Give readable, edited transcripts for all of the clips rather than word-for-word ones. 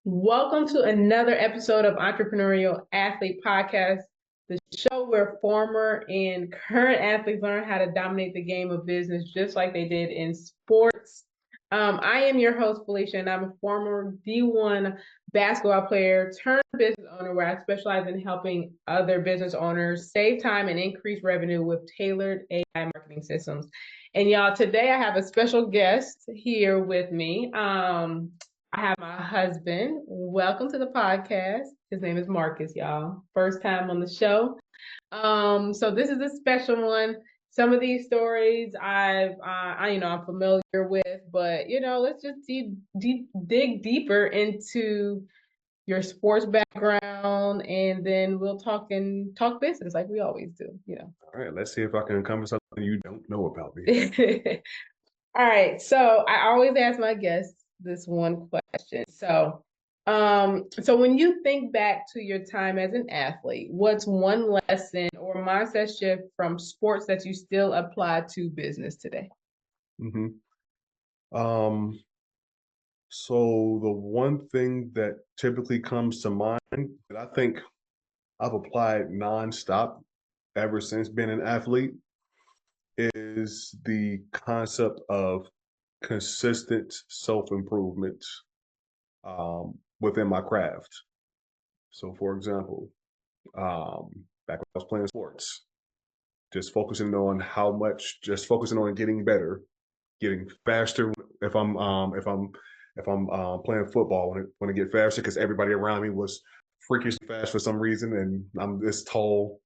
Welcome to another episode of Entrepreneurial Athlete Podcast, the show where former and current athletes learn how to dominate the game of business just like they did in sports. I am your host, Phylesha, and I'm a former D1 basketball player turned business owner where I specialize in helping other business owners save time and increase revenue with tailored AI marketing systems. And y'all, today I have a special guest here with me. I have my husband. Welcome to the podcast. His name is Marcus, y'all. First time on the show. So this is a special one. Some of these stories I'm familiar with, but let's just dig deeper into your sports background, and then we'll talk business like we always do. All right, let's see if I can uncover something you don't know about me. All right. So I always ask my guests this one question. So when you think back to your time as an athlete, what's one lesson or mindset shift from sports that you still apply to business today? hmm Um, so the one thing that typically comes to mind that I think I've applied nonstop ever since being an athlete is the concept of consistent self-improvement within my craft. So, for example, back when I was playing sports, just focusing on getting better, getting faster. If I'm playing football, when I get faster, because everybody around me was freakishly fast for some reason, and I'm this tall,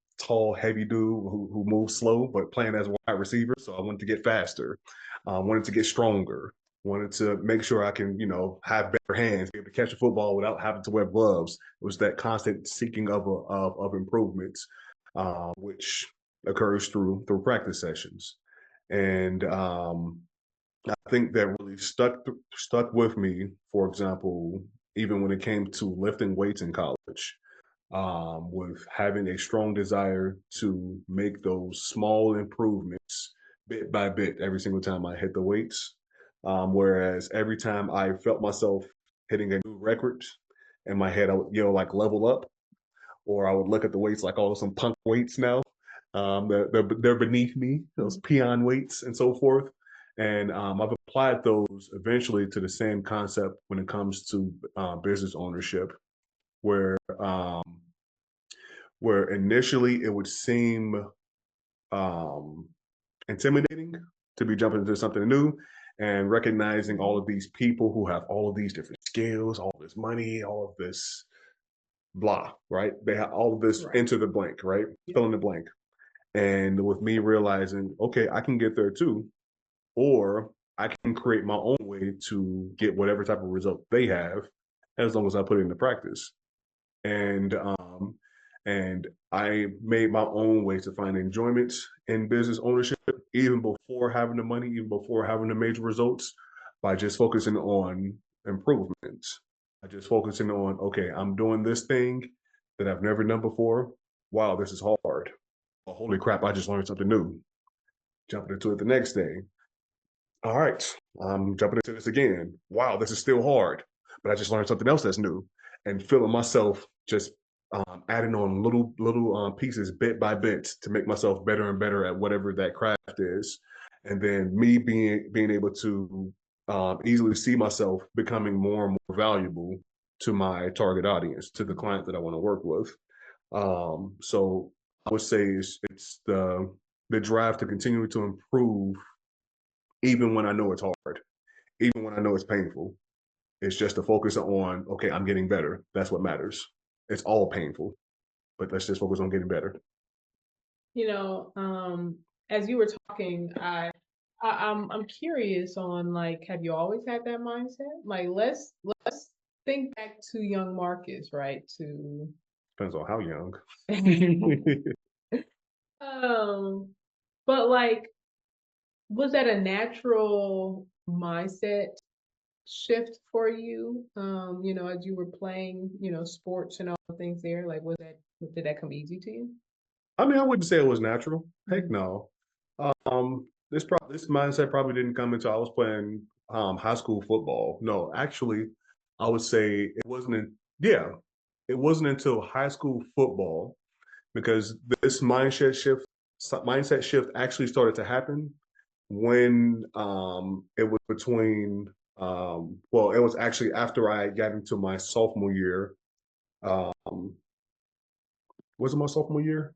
heavy dude who moves slow, but playing as a wide receiver. So I wanted to get faster, wanted to get stronger, wanted to make sure I can, have better hands, be able to catch a football without having to wear gloves. It was that constant seeking of improvements, which occurs through practice sessions, and I think that really stuck with me. For example, even when it came to lifting weights in college, with having a strong desire to make those small improvements bit by bit every single time I hit the weights. Whereas every time I felt myself hitting a new record in my head, I would like level up, or I would look at the weights like, oh, some punk weights now. They're beneath me, those peon weights and so forth. And I've applied those eventually to the same concept when it comes to business ownership, where initially it would seem um, intimidating to be jumping into something new and recognizing all of these people who have all of these different skills, all this money, all of this blah, right? They have all of this Right. into the blank, right? Yeah. Fill in the blank. And with me realizing, okay, I can get there too, or I can create my own way to get whatever type of result they have, as long as I put it into practice. And and I made my own way to find enjoyment in business ownership, even before having the money, even before having the major results, by just focusing on improvements. I just focusing on, okay, I'm doing this thing that I've never done before. Wow, this is hard. Well, holy crap, I just learned something new. Jumping into it the next day. All right, I'm jumping into this again. Wow, this is still hard, but I just learned something else that's new, and feeling myself just adding on little pieces bit by bit to make myself better and better at whatever that craft is, and then me being able to easily see myself becoming more and more valuable to my target audience, to the client that I want to work with. So I would say it's the drive to continue to improve, even when I know it's hard, even when I know it's painful. It's just to focus on, okay, I'm getting better. That's what matters. It's all painful, but let's just focus on getting better. You know, as you were talking, I'm curious on, like, have you always had that mindset? Like, let's think back to young Marcus, right? To Depends on how young. um, but like, was that a natural mindset shift for you? As you were playing, sports and all the things there, like, did that come easy to you? I mean, I wouldn't say it was natural. Heck Mhm. no. This mindset probably didn't come until I was playing high school football. No, actually, I would say it wasn't until high school football because this mindset shift actually started to happen when it was between well, it was actually after I got into my sophomore year. Um, was it my sophomore year?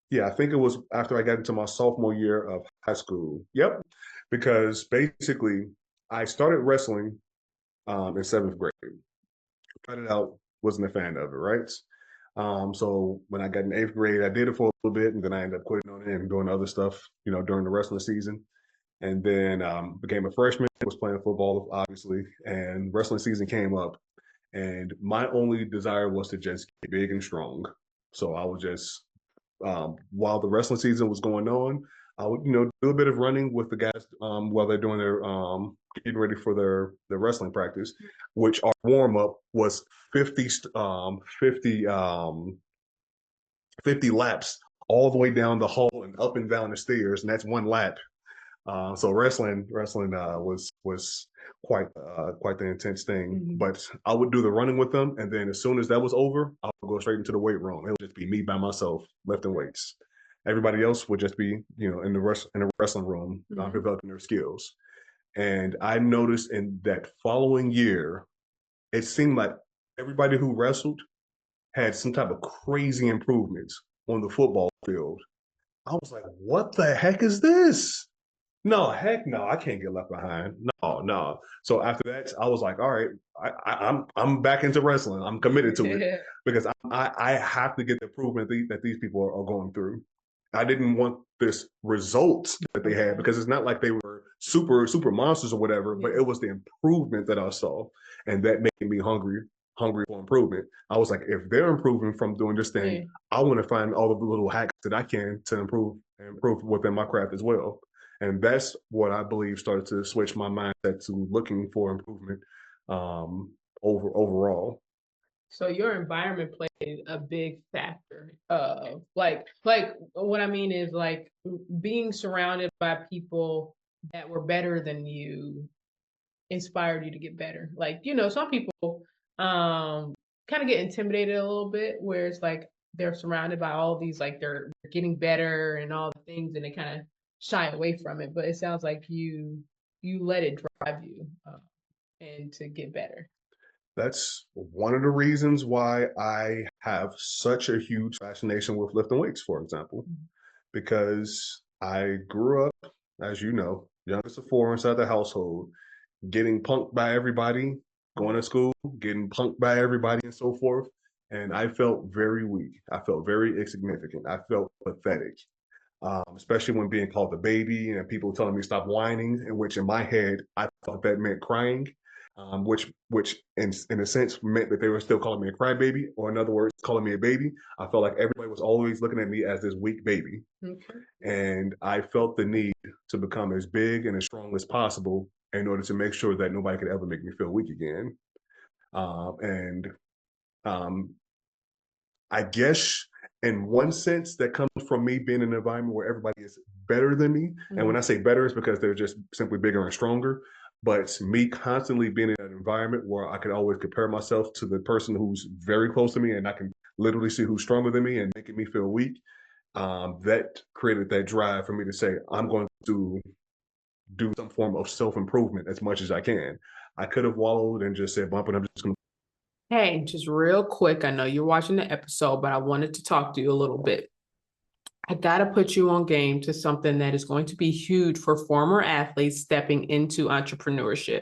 Yeah, I think it was after I got into my sophomore year of high school. Yep, because basically I started wrestling in seventh grade. Tried it out, wasn't a fan of it, right? So when I got in eighth grade, I did it for a little bit, and then I ended up quitting on it and doing other stuff, during the wrestling season. And then became a freshman, was playing football, obviously, and wrestling season came up. And my only desire was to just get big and strong. So I would just while the wrestling season was going on, I would, do a bit of running with the guys while they're doing their getting ready for their wrestling practice, which our warm up was 50, 50 laps all the way down the hall and up and down the stairs, and that's one lap. So wrestling was quite the intense thing. Mhm. But I would do the running with them, and then as soon as that was over, I would go straight into the weight room. It would just be me by myself lifting weights. Everybody else would just be, in the wrestling room, developing their skills. And I noticed in that following year, it seemed like everybody who wrestled had some type of crazy improvements on the football field. I was like, what the heck is this? No, heck no, I can't get left behind. No, no. So after that, I was like, all right, I'm back into wrestling. I'm committed to it because I have to get the improvement that these people are going through. I didn't want this result that they had because it's not like they were super monsters or whatever, but it was the improvement that I saw, and that made me hungry for improvement. I was like, if they're improving from doing this thing, I want to find all the little hacks that I can to improve within my craft as well. And that's what I believe started to switch my mindset to looking for improvement overall. So your environment played a big factor. Like what I mean is like being surrounded by people that were better than you inspired you to get better. Like, some people kind of get intimidated a little bit where it's like they're surrounded by all these, like they're getting better and all the things, and they kind of shy away from it. But it sounds like you let it drive you and to get better. That's one of the reasons why I have such a huge fascination with lifting weights, for example, because I grew up, as you know, youngest of four inside the household, getting punked by everybody, going to school, getting punked by everybody, and so forth. And I felt very weak. I felt very insignificant. I felt pathetic, especially when being called the baby and people telling me stop whining, in which in my head, I thought that meant crying. Which in a sense meant that they were still calling me a crybaby, or in other words, calling me a baby. I felt like everybody was always looking at me as this weak baby. Okay. And I felt the need to become as big and as strong as possible in order to make sure that nobody could ever make me feel weak again. And I guess in one sense that comes from me being in an environment where everybody is better than me. And when I say better, it's because they're just simply bigger and stronger. But me constantly being in an environment where I could always compare myself to the person who's very close to me, and I can literally see who's stronger than me and making me feel weak. That created that drive for me to say, I'm going to do some form of self-improvement as much as I can. I could have wallowed and just said, bump it, I'm just going to. Hey, just real quick, I know you're watching the episode, but I wanted to talk to you a little bit. I got to put you on game to something that is going to be huge for former athletes stepping into entrepreneurship.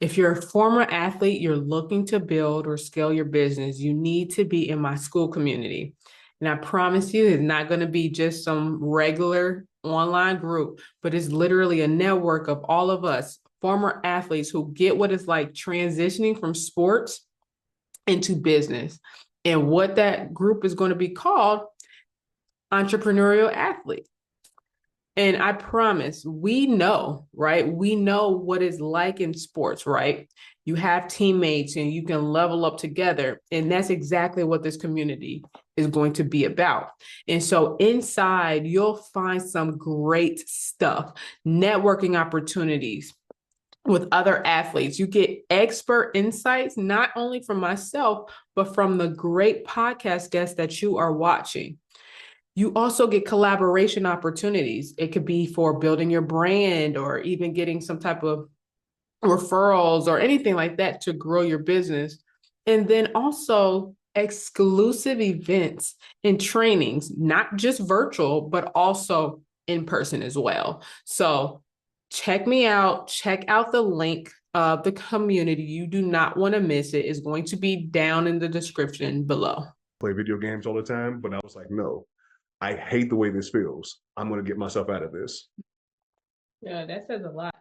If you're a former athlete, you're looking to build or scale your business, you need to be in my school community. And I promise you, it's not going to be just some regular online group, but it's literally a network of all of us, former athletes who get what it's like transitioning from sports into business. And what that group is going to be called, Entrepreneurial Athlete. And I promise we know, right? We know what it's like in sports, right? You have teammates and you can level up together. And that's exactly what this community is going to be about. And so inside, you'll find some great stuff, networking opportunities, with other athletes. You get expert insights, not only from myself, but from the great podcast guests that you are watching. You also get collaboration opportunities. It could be for building your brand or even getting some type of referrals or anything like that to grow your business. And then also exclusive events and trainings, not just virtual, but also in person as well. So check me out, check out the link of the community. You do not want to miss it. It's going to be down in the description below. Play video games all the time, but I was like, no, I hate the way this feels. I'm going to get myself out of this. Yeah, that says a lot.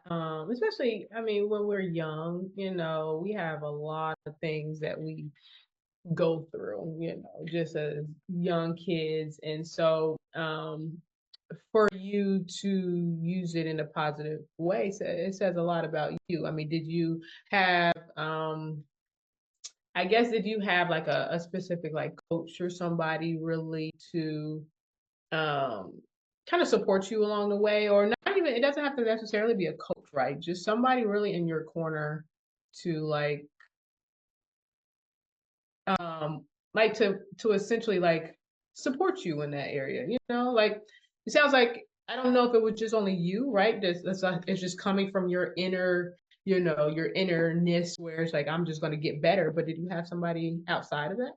Especially, I mean, when we're young, we have a lot of things that we go through, just as young kids. And so, for you to use it in a positive way, it says a lot about you. I mean, did you have, I guess, did you have like a specific like coach or somebody really to um kind of support you along the way, or not even, it doesn't have to necessarily be a coach, right? Just somebody really in your corner to um to essentially like support you in that area, like it sounds like, I don't know if it was just only you, right? It's just coming from your inner, your innerness, where it's like, I'm just going to get better. But did you have somebody outside of that?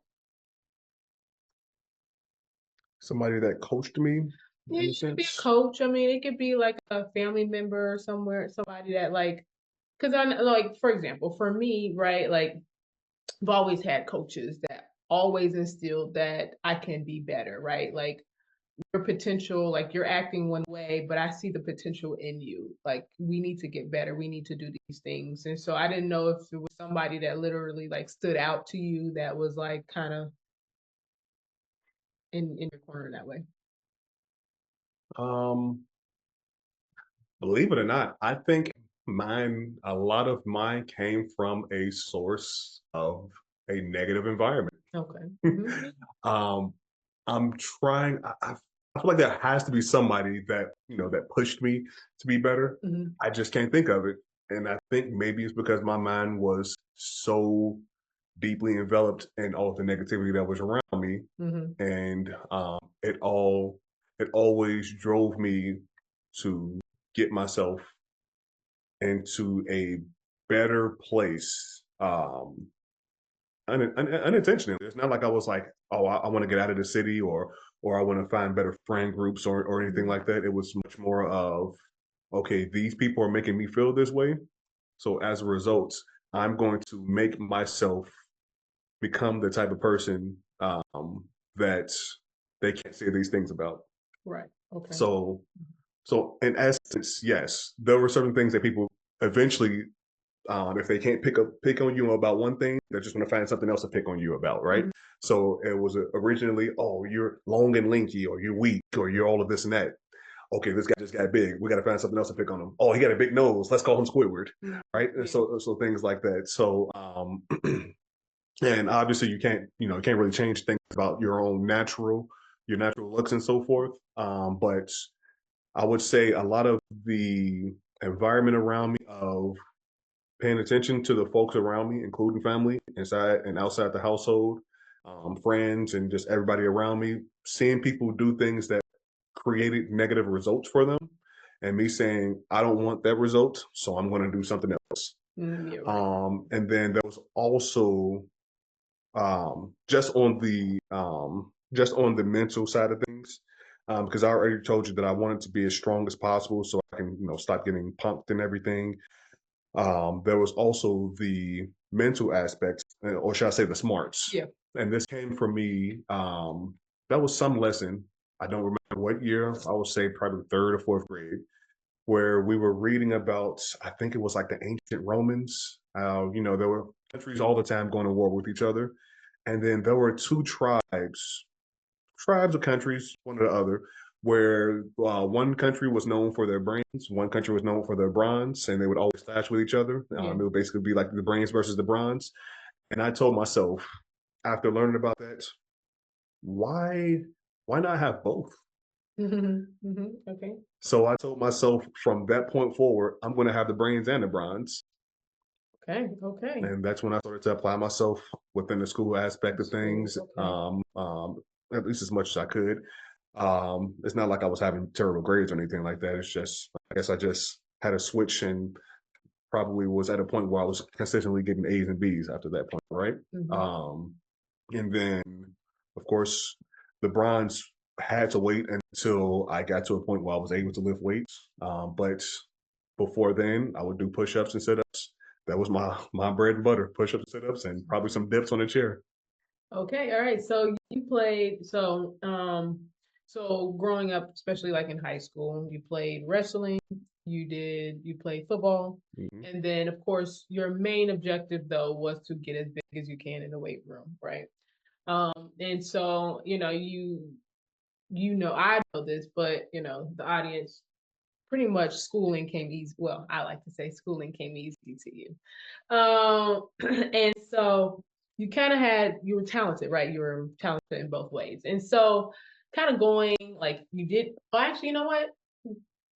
Somebody that coached me Yeah, in a it could be a sense. coach. I mean, it could be like a family member somewhere, somebody that like, because I like, for example, for me, right, like I've always had coaches that always instilled that I can be better, right? Like your potential, like you're acting one way, but I see the potential in you. Like we need to get better. We need to do these things. And so I didn't know if it was somebody that literally like stood out to you that was like kind of in your corner that way. Um, Believe it or not, I think a lot of mine came from a source of a negative environment. Okay. um, I'm trying. I feel like there has to be somebody that that pushed me to be better. Mm-hmm. I just can't think of it, and I think maybe it's because my mind was so deeply enveloped in all of the negativity that was around me, Mm-hmm. and it always drove me to get myself into a better place, unintentionally. It's not like I was like, oh, I want to get out of the city, or I want to find better friend groups or anything like that. It was much more of, okay, these people are making me feel this way, so as a result, I'm going to make myself become the type of person that they can't say these things about. Right. Okay. So, so in essence, yes, there were certain things that people eventually, if they can't pick on you about one thing, they're just going to find something else to pick on you about, right? Mhm. So it was originally, oh, you're long and lanky, or you're weak, or you're all of this and that. Okay, this guy just got big. We got to find something else to pick on him. Oh, he got a big nose. Let's call him Squidward, right? Yeah. So things like that. So and obviously you can't really change things about your natural looks and so forth. But I would say a lot of the environment around me of paying attention to the folks around me, including family, inside and outside the household, friends, and just everybody around me, seeing people do things that created negative results for them, and me saying, I don't want that result, so I'm going to do something else. Yeah, right. And then there was also just on the mental side of things, because I already told you that I wanted to be as strong as possible so I can stop getting punked and everything. There was also the mental aspects, or should I say the smarts. Yeah. And this came from me. That was some lesson. I don't remember what year. I would say probably third or fourth grade, where we were reading about, I think it was like the ancient Romans. There were countries all the time going to war with each other. And then there were two tribes of countries, one or the other, where one country was known for their brains, one country was known for their bronze, and they would always clash with each other. Yeah. It would basically be like the brains versus the bronze. And I told myself, after learning about that, why why not have both? Okay. So I told myself from that point forward, I'm going to have the brains and the bronze. Okay. Okay. And that's when I started to apply myself within the school aspect of School. things, Okay. at least as much as I could. It's not like I was having terrible grades or anything like that. It's just, I guess I just had a switch and probably was at a point where I was consistently getting A's and B's after that point, right? Mm-hmm. And then, of course, the bronze had to wait until I got to a point where I was able to lift weights. But before then, I would do push-ups and sit-ups. That was my bread and butter: push-ups and sit-ups, and probably some dips on a chair. Okay, all right. So you played so growing up, especially like in high school, you played wrestling, you played football, Mhm. and then of course your main objective though was to get as big as you can in the weight room, right? And so, I know this, but the audience, pretty much schooling came easy. Well, I like to say schooling came easy to you. And so you were talented, right? You were talented in both ways. And so kind of going like you did, well, actually, you know what?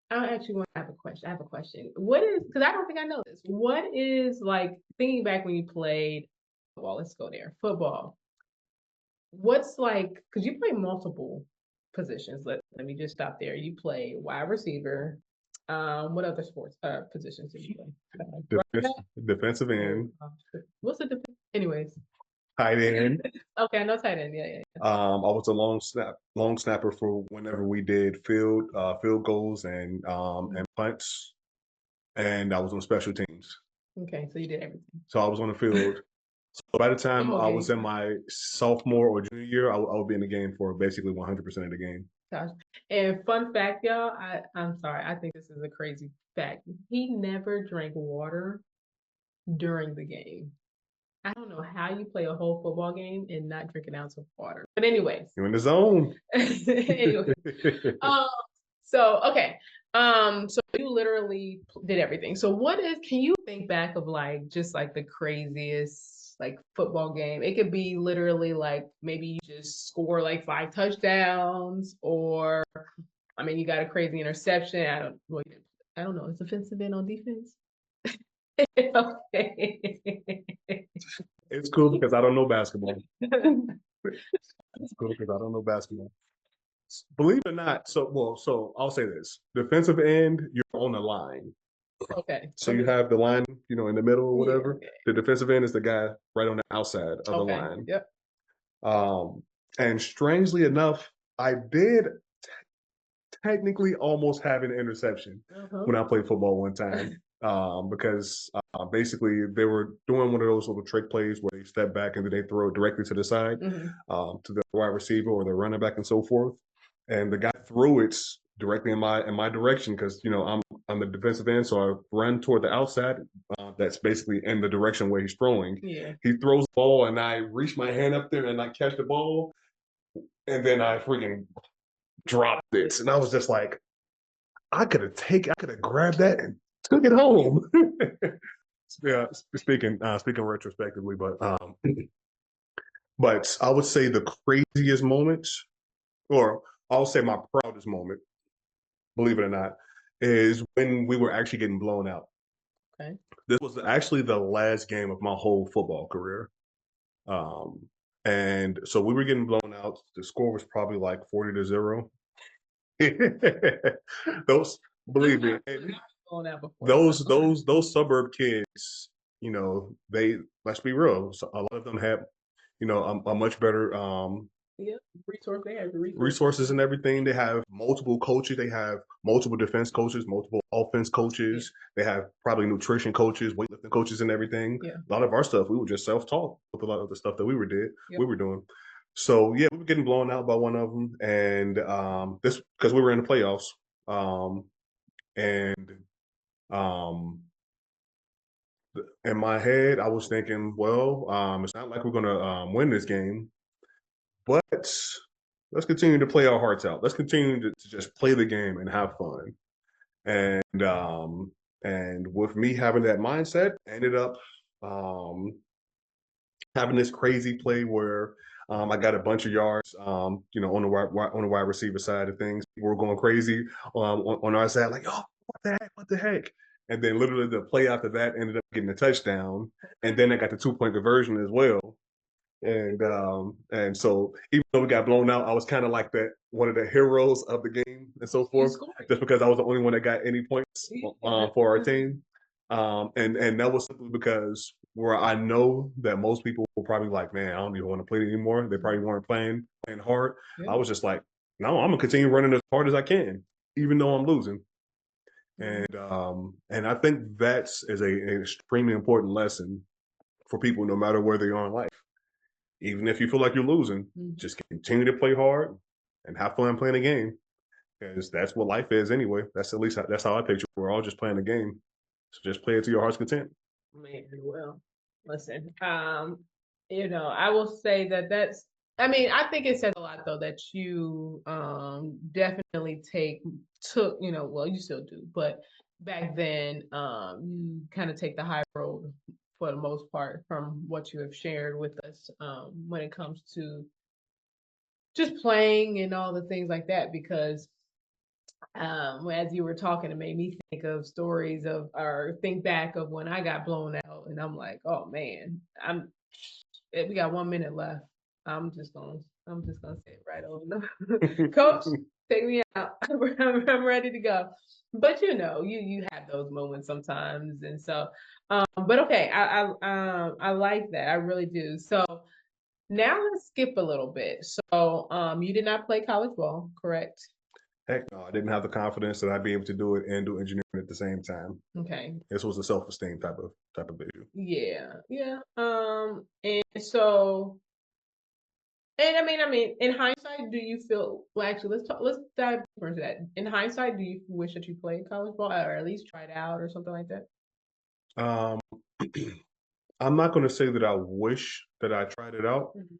I actually want to have a question. I have a question. What is, because I don't think I know this. What is like thinking back when you played football? Let's go there. Football. What's like, because you play multiple positions. Let me just stop there. You play wide receiver. What other sports positions did you play? Running back? Defensive Or, end, what's the anyways? tight end. Okay, I know tight end. Yeah, yeah. I was a long snapper for whenever we did field goals and punts, and I was on special teams. Okay, so you did everything. So I was on the field. So by the time I Okay, was in my sophomore or junior year, I would be in the game for basically 100% of the game. gosh. And fun fact, y'all, I'm sorry, I think this is a crazy fact. He never drank water during the game. I don't know how you play a whole football game and not drink an ounce of water. But anyways, You're in the zone. anyway, um, so okay, so you literally did everything. So can you think back of like just like the craziest like football game? It could be literally like maybe you just score like 5 touchdowns, or I mean you got a crazy interception. I don't know. Is offensive end on defense? Okay. It's cool because I don't know basketball. It's cool because I don't know basketball. Believe it or not, so I'll say this: defensive end, you're on the line. Okay. So you have the line, in the middle or Yeah. whatever. The defensive end is the guy right on the outside of the Okay. line. Yep. And strangely enough, I did technically almost have an interception when I played football one time. Because basically they were doing one of those little trick plays where they step back and then they throw it directly to the side, to the wide receiver or the running back and so forth. And the guy threw it directly in my direction because I'm the defensive end, so I run toward the outside. That's basically in the direction where he's throwing. Yeah. He throws the ball, and I reach my hand up there and I catch the ball, and then I freaking dropped it, and I was just like, I could have grabbed that and took it home. Yeah, speaking retrospectively, but I would say the craziest moments, or I'll say my proudest moment, believe it or not, is when we were actually getting blown out. Okay. This was actually the last game of my whole football career. Um, and so we were getting blown out. The score was probably like 40-0. Those, believe me, those suburb kids, they, let's be real. So a lot of them have, a much better Yeah, resources and everything. They have multiple coaches. They have multiple defense coaches, multiple offense coaches. They have probably nutrition coaches, weightlifting coaches, and everything. Yeah. A lot of our stuff, we were just self-taught with a lot of the stuff that we were Yep. doing. So yeah, we were getting blown out by one of them, and this because we were in the playoffs, and in my head, I was thinking, well, it's not like we're gonna win this game, but let's continue to play our hearts out. Let's continue to just play the game and have fun. And with me having that mindset, I ended up having this crazy play where I got a bunch of yards, on the wide receiver side of things. People were going crazy on our side, like, oh, what the heck, what the heck? And then literally the play after that ended up getting a touchdown, and then I got the 2-point conversion as well. And so even though we got blown out, I was kind of like that one of the heroes of the game and so forth, just because I was the only one that got any points for our team. And that was simply because where I know that most people were probably like, man, I don't even want to play anymore. They probably weren't playing hard. Yeah. I was just like, no, I'm gonna continue running as hard as I can, even though I'm losing. And I think that's an extremely important lesson for people, no matter where they are in life. Even if you feel like you're losing, just continue to play hard and have fun playing a game, because that's what life is anyway. That's at least that's how I picture it. We're all just playing a game, so just play it to your heart's content. Man, well, listen, I will say I mean, I think it says a lot though that you definitely took, well, you still do, but back then, you kind of take the high road for the most part from what you have shared with us, when it comes to just playing and all the things like that, because as you were talking, it made me think of stories or think back of when I got blown out, and I'm like, oh man, we got 1 minute left. I'm just gonna say it right over. Coach, take me out. I'm ready to go. But you have those moments sometimes, and so, but okay, I like that. I really do. So now let's skip a little bit. So, you did not play college ball, correct? Heck no, I didn't have the confidence that I'd be able to do it and do engineering at the same time. Okay. This was a self-esteem type of issue. Yeah, yeah. And so, and I mean, in hindsight, do you feel well? Actually, let's dive deeper into that. In hindsight, do you wish that you played college ball or at least tried out or something like that? Um, I'm not going to say that I wish that I tried it out, Mhm.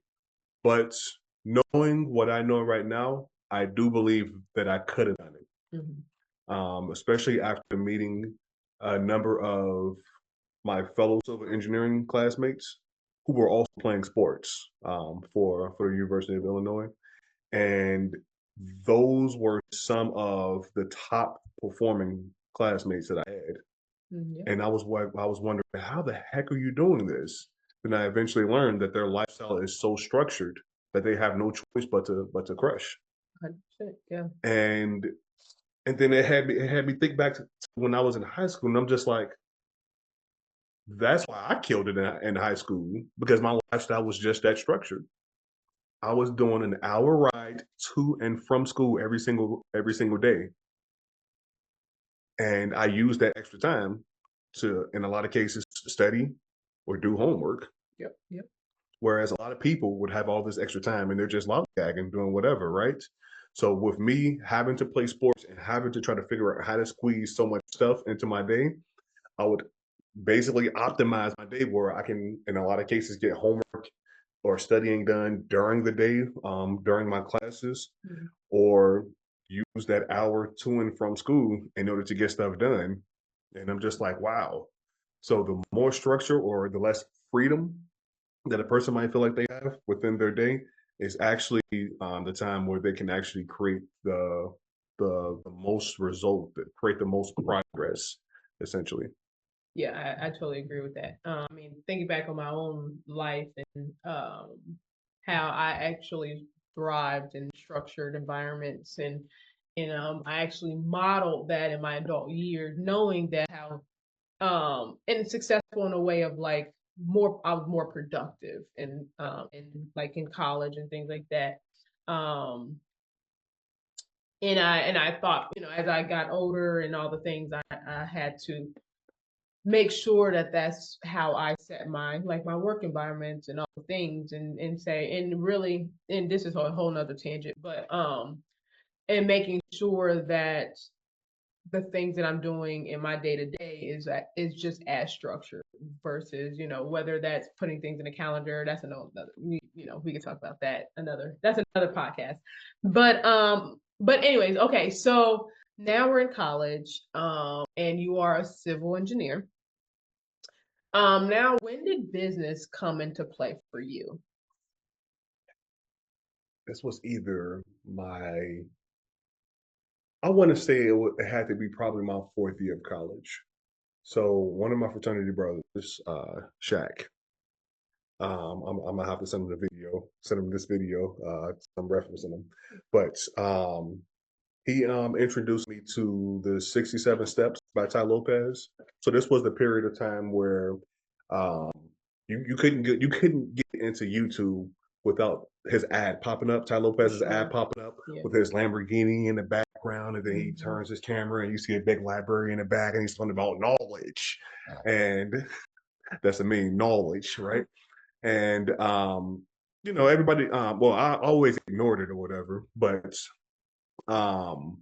but knowing what I know right now, I do believe that I could have done it. Mhm. Especially after meeting a number of my fellow civil engineering classmates who were also playing sports for the University of Illinois, and those were some of the top performing classmates that I had. Yeah. And I was wondering, how the heck are you doing this? And I eventually learned that their lifestyle is so structured that they have no choice but to crush. 100%. Yeah. And then it had me think back to when I was in high school, and I'm just like, that's why I killed it in high school, because my lifestyle was just that structured. I was doing an hour ride to and from school every single day, and I used that extra time to, in a lot of cases, study or do homework. Yep. Yep. Whereas a lot of people would have all this extra time and they're just lollygagging, doing whatever, right? So with me having to play sports and having to try to figure out how to squeeze so much stuff into my day, I would basically optimize my day where I can, in a lot of cases, get homework or studying done during the day, during my classes, Mhm. or use that hour to and from school in order to get stuff done. And I'm just like, wow. So the more structure or the less freedom that a person might feel like they have within their day is actually the time where they can actually create the most result, create the most progress, essentially. Yeah, I totally agree with that. I mean, thinking back on my own life and how I actually thrived in structured environments, and I actually modeled that in my adult years, knowing that how and successful in a way of like I was more productive and like in college and things like that. Um, and I thought, as I got older and all the things I had to make sure that that's how I set my work environment and all the things, and say, and really, and this is a whole nother tangent, but and making sure that the things that I'm doing in my day to day is just as structured versus, whether that's putting things in a calendar. That's another, we can talk about that that's another podcast. But anyways, okay, so now we're in college, and you are a civil engineer. Now, when did business come into play for you? this was either my, I want to say it had to be probably my 4th year of college. So one of my fraternity brothers, Shaq, I'm gonna have to send him the video, send him this video. I'm referencing him, but he introduced me to the 67 Steps by Ty Lopez. So this was the period of time where um, you couldn't get into YouTube without his ad popping up, Ty Lopez's ad popping up with his Lamborghini in the background, and then he turns his camera and you see a big library in the back, and he's talking about knowledge, and that's the mean knowledge, right? And everybody, well, I always ignored it or whatever, um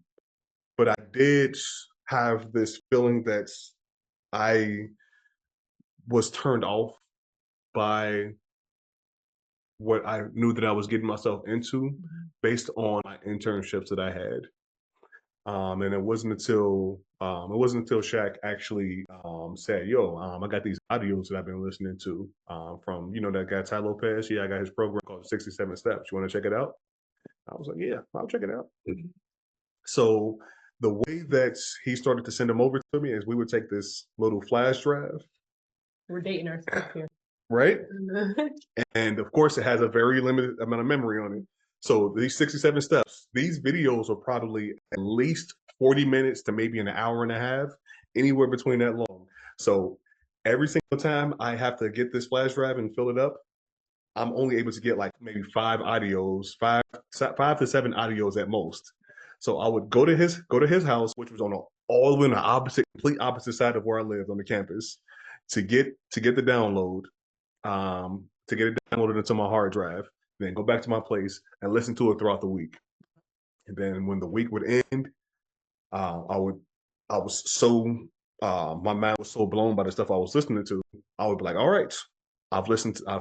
but I did have this feeling that I was turned off by what I knew that I was getting myself into based on my internships that I had. And it wasn't until Shaq actually said, "Yo, I got these audios that I've been listening to from that guy Ty Lopez. Yeah, I got his program called 67 Steps. You want to check it out?" I was like, "Yeah, I'll check it out." So the way that he started to send them over to me is we would take this little flash drive. We're dating ourselves here. Right? And of course, it has a very limited amount of memory on it. So these 67 steps, these videos are probably at least 40 minutes to maybe an hour and a half, anywhere between that long. So every single time I have to get this flash drive and fill it up, I'm only able to get like maybe 5 to 7 audios at most. So I would go to his house, which was on all the way on the complete opposite side of where I lived on the campus, to get the download, to get it downloaded into my hard drive, then go back to my place and listen to it throughout the week. And then when the week would end, uh, I would, I was so, my mind was so blown by the stuff I was listening to. I would be like, all right, I've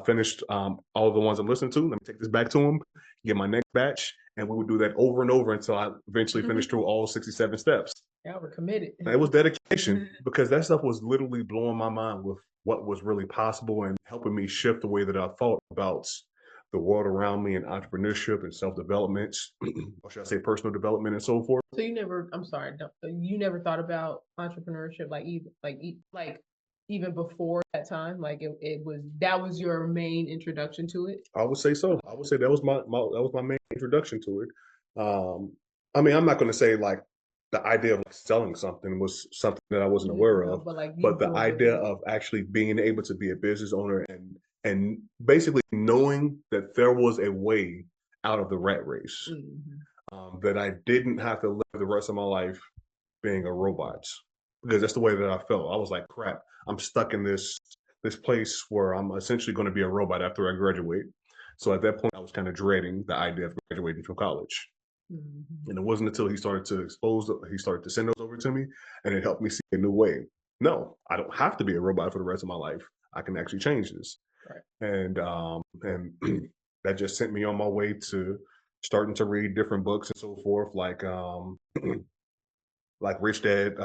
finished all the ones I'm listening to. Let me take this back to him, get my next batch, and we would do that over and over until I eventually finished through all 67 steps. Yeah, we're committed. And it was dedication because that stuff was literally blowing my mind with what was really possible and helping me shift the way that I thought about the world around me and entrepreneurship and self-development, or should I say personal development and so forth. So you never thought about entrepreneurship even before that time? Like that was your main introduction to it? I would say so. I would say that was my main introduction to it. I mean, I'm not going to say like the idea of like selling something was something that I wasn't aware of, but the idea of actually being able to be a business owner and basically knowing that there was a way out of the rat race, that I didn't have to live the rest of my life being a robot, because that's the way that I felt. I was like, crap, I'm stuck in this place where I'm essentially going to be a robot after I graduate. So at that point, I was kind of dreading the idea of graduating from college. And it wasn't until he started to send those over to me, and it helped me see a new way. No, I don't have to be a robot for the rest of my life. I can actually change this. Right. And that just sent me on my way to starting to read different books and so forth, like Rich Dad,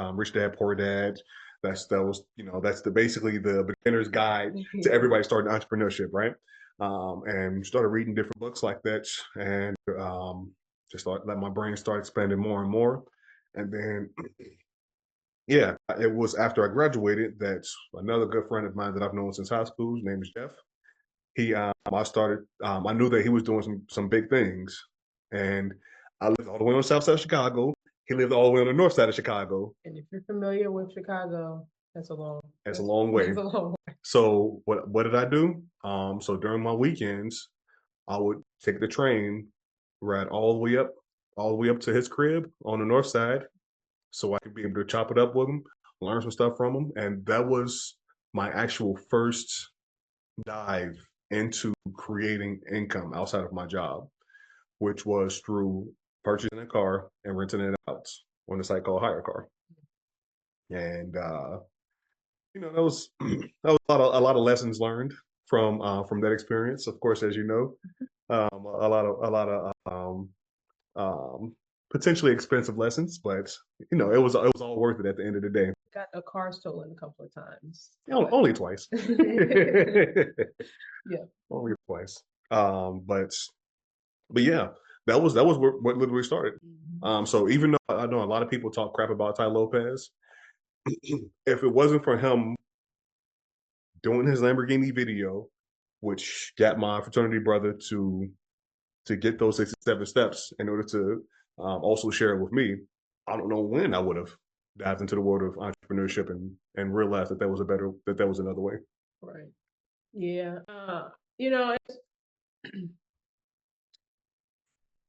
Poor Dad. That's basically the beginner's guide to everybody starting entrepreneurship, right? And started reading different books like that, and just let my brain start expanding more and more. And then, yeah, it was after I graduated that another good friend of mine that I've known since high school, his name is Jeff. I knew that he was doing some big things, and I lived all the way on the south side of Chicago. He lived all the way on the north side of Chicago. And if you're familiar with Chicago, that's a long way. That's a long way. So what did I do? So during my weekends, I would take the train, ride all the way up to his crib on the north side, so I could be able to chop it up with him, learn some stuff from him, and that was my actual first dive into creating income outside of my job, which was through purchasing a car and renting it out on a site called Hire Car. And that was that was a lot of lessons learned from that experience. Of course, as you know, a lot of potentially expensive lessons, but it was all worth it at the end of the day. Got a car stolen a couple of times. Only twice. Yeah. Only twice. But But yeah, that was what literally started. So even though I know a lot of people talk crap about Ty Lopez, if it wasn't for him doing his Lamborghini video, which got my fraternity brother to get those 67 steps in order to also share it with me, I don't know when I would have dived into the world of entrepreneurship and realized that that was another way. Right. Yeah. You know,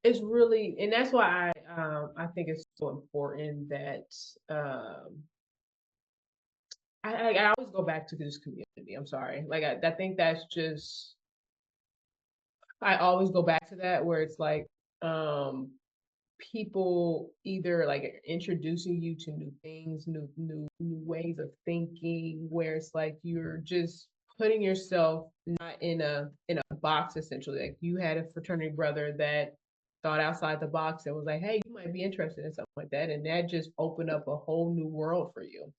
it's really, and that's why I think it's so important that I always go back to this community. I'm sorry. Like I think that's just I always go back to that where it's like um people either like introducing you to new things, new ways of thinking, where it's like you're just putting yourself not in a box essentially. Like you had a fraternity brother that thought outside the box and was like, hey, you might be interested in something like that. And that just opened up a whole new world for you.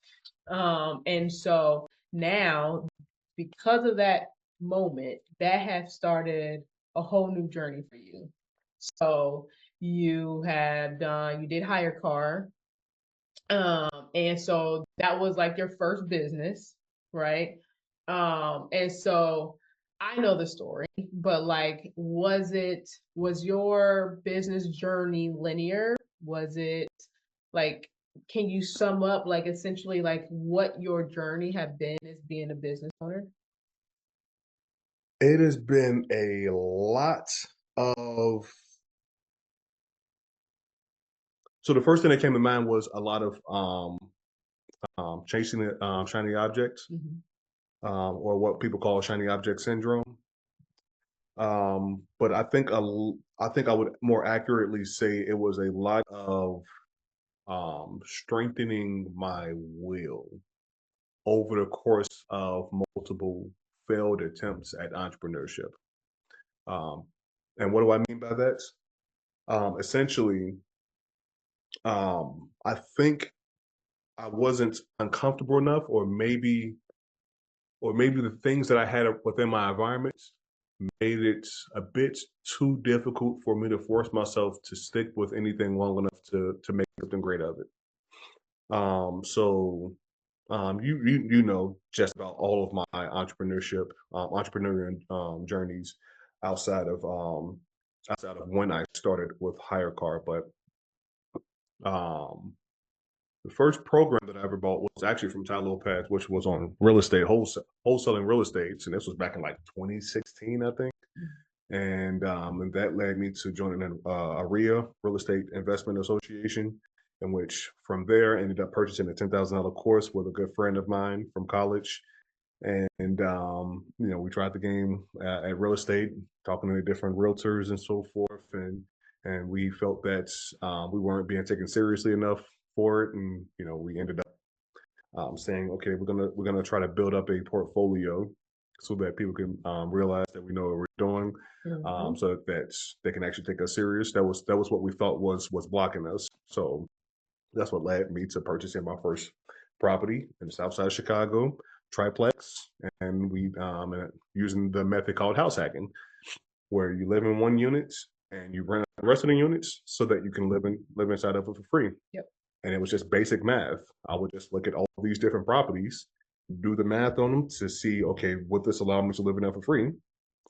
And so now, because of that moment, that has started a whole new journey for you. So you did hire car, and so that was like your first business, right? And so I know the story, but like, was your business journey linear? Was it like, can you sum up like essentially like what your journey have been as being a business owner? It has been a lot of. So the first thing that came to mind was a lot of chasing shiny objects, Mhm. or what people call shiny object syndrome. But I think I would more accurately say it was a lot of strengthening my will over the course of multiple failed attempts at entrepreneurship. Um, and what do I mean by that? Essentially, I think I wasn't uncomfortable enough, or maybe the things that I had within my environment made it a bit too difficult for me to force myself to stick with anything long enough to make something great of it. So you know just about all of my entrepreneurial journeys outside of um, outside of when I started with Hire Car, but um, the first program that I ever bought was actually from Ty Lopez, which was on real estate wholesaling real estate, and this was back in like 2016, I think. And that led me to joining an ARIA Real Estate Investment Association, in which from there ended up purchasing a $10,000 course with a good friend of mine from college. And you know, we tried the game at real estate, talking to different realtors and so forth, and we felt that we weren't being taken seriously enough for it, and you know, we ended up saying, okay, we're gonna try to build up a portfolio so that people can realize that we know what we're doing, Mhm. so that they can actually take us serious. That was what we thought was blocking us. So that's what led me to purchasing my first property in the south side of Chicago, triplex, and using the method called house hacking, where you live in one unit and you rent the rest of the units so that you can live inside of it for free. Yep. And it was just basic math. I would just look at all these different properties, do the math on them to see, okay, would this allow me to live in there for free?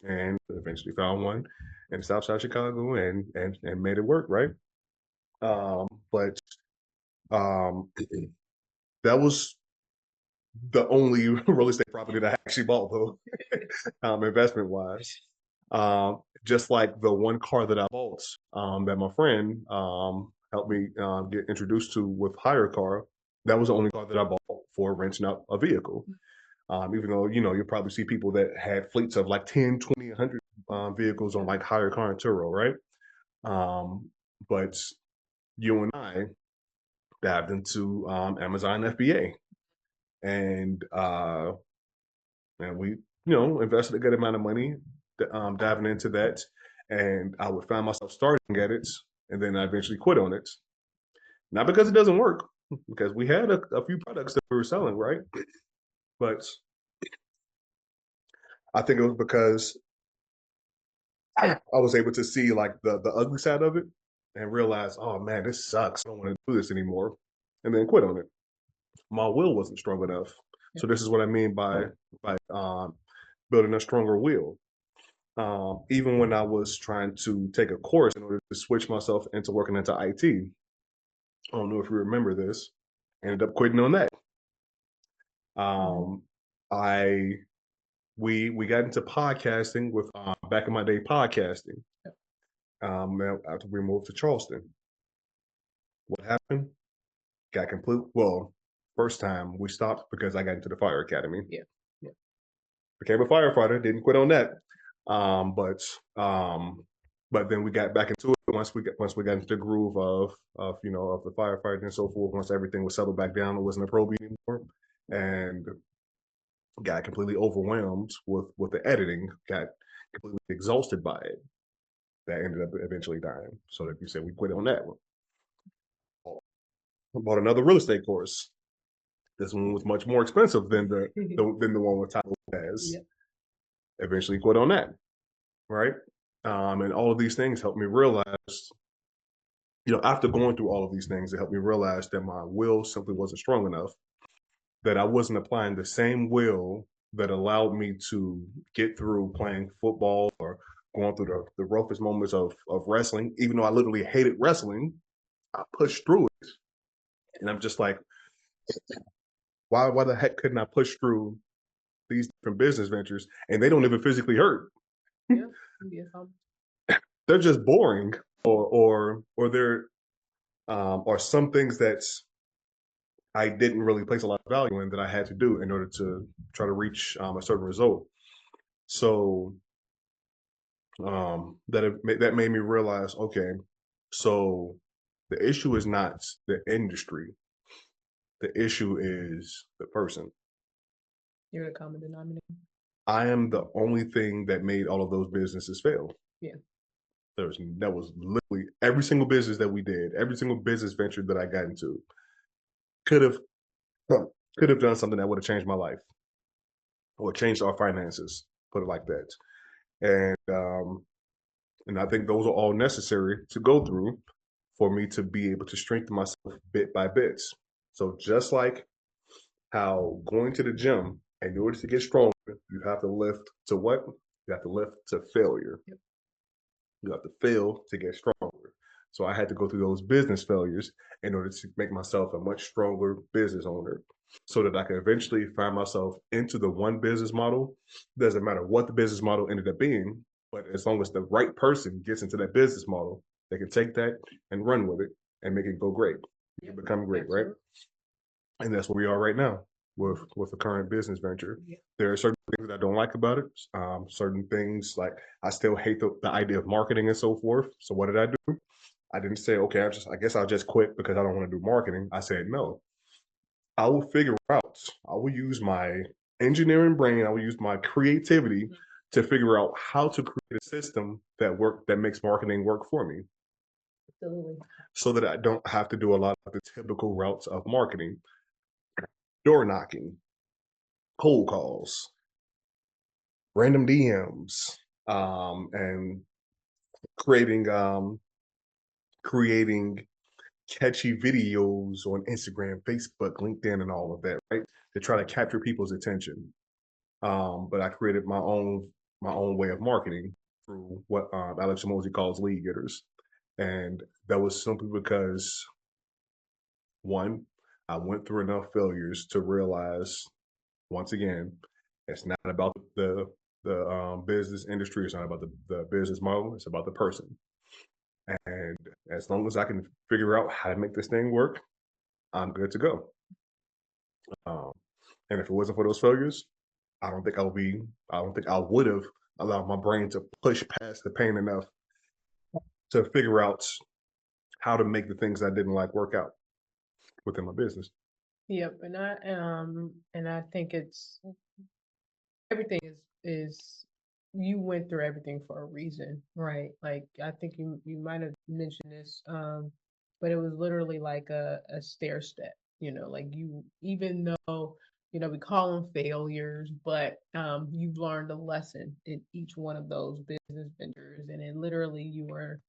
And eventually found one in South Side Chicago and made it work, right? But um, that was the only real estate property that I actually bought, though, investment wise. Just like the one car that I bought, that my friend helped me get introduced to with Hire Car, that was the only car that I bought for renting out a vehicle. Even though, you know, you'll probably see people that had fleets of like 10, 20, 100 vehicles on like Hire Car and Turo, right? Um, but you and I dived into Amazon FBA, and we, you know, invested a good amount of money diving into that, and I would find myself starting at it, and then I eventually quit on it. Not because it doesn't work, because we had a few products that we were selling, right? But I think it was because I was able to see like the ugly side of it and realize, oh man, this sucks. I don't want to do this anymore, and then quit on it. My will wasn't strong enough. So this is what I mean by building a stronger will. Even when I was trying to take a course in order to switch myself into working into IT, I don't know if you remember this. Ended up quitting on that. Um, I we got into podcasting with back in my day podcasting. After we moved to Charleston, what happened? Got complete. Well, first time we stopped because I got into the fire academy. Yeah. Yeah. Became a firefighter. Didn't quit on that. But then we got back into it once we got into the groove of of the firefighting and so forth. Once everything was settled back down, it wasn't a probie anymore, and got completely overwhelmed with the editing. Got completely exhausted by it. That ended up eventually dying. So like you said, we quit on that one. Bought another real estate course. This one was much more expensive than the one with Tyler has. Yep. Eventually quit on that. Right. And all of these things helped me realize, after going through all of these things, it helped me realize that my will simply wasn't strong enough, that I wasn't applying the same will that allowed me to get through playing football or going through the roughest moments of wrestling. Even though I literally hated wrestling, I pushed through it. And I'm just like, why the heck couldn't I push through these different business ventures? And they don't even physically hurt. Yeah. They're just boring, or they're or some things that I didn't really place a lot of value in that I had to do in order to try to reach a certain result. So that made me realize, okay, so the issue is not the industry. The issue is the person. You're the common denominator. I am the only thing that made all of those businesses fail. Yeah. That was literally every single business that we did, every single business venture that I got into could have done something that would have changed my life or changed our finances, put it like that. And I think those are all necessary to go through for me to be able to strengthen myself bit by bit. So just like how going to the gym, in order to get stronger, you have to lift to what? You have to lift to failure. Yep. You have to fail to get stronger. So I had to go through those business failures in order to make myself a much stronger business owner so that I could eventually find myself into the one business model. Doesn't matter what the business model ended up being, but as long as the right person gets into that business model, they can take that and run with it and make it go great. It can become great, right? And that's where we are right now with the current business venture. Yeah. There are certain things that I don't like about it. Certain things like I still hate the idea of marketing and so forth. So what did I do? I didn't say, okay, I guess I'll just quit because I don't want to do marketing. I said, no, I will figure out, I will use my engineering brain, I will use my creativity to figure out how to create a system that makes marketing work for me. Absolutely. So that I don't have to do a lot of the typical routes of marketing. Door knocking, cold calls, random DMs, and creating catchy videos on Instagram, Facebook, LinkedIn, and all of that, right? To try to capture people's attention. But I created my own way of marketing through what Alex Hormozi calls lead getters. And that was simply because, one, I went through enough failures to realize, once again, it's not about the business industry. It's not about the business model. It's about the person. And as long as I can figure out how to make this thing work, I'm good to go. And if it wasn't for those failures, I don't think I would have allowed my brain to push past the pain enough to figure out how to make the things I didn't like work out within my business. Yep. And I think everything is you went through everything for a reason, right? Like I think you might have mentioned this, but it was literally like a stair step, like even though we call them failures, but you've learned a lesson in each one of those business ventures, and then literally you were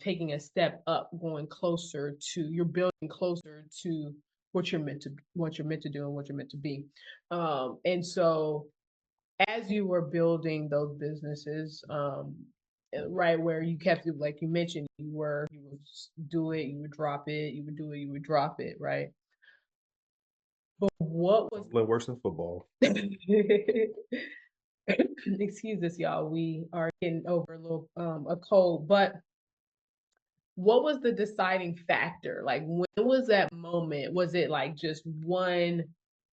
taking a step up, going closer to, you're building closer to what you're meant to do and what you're meant to be. And so as you were building those businesses, right, where you kept it, like you mentioned, you would do it, you would drop it, you would do it, you would drop it, right? But what was Something worse than football. excuse us, y'all, we are getting over a little a cold, but what was the deciding factor? Like, when was that moment? Was it like just one,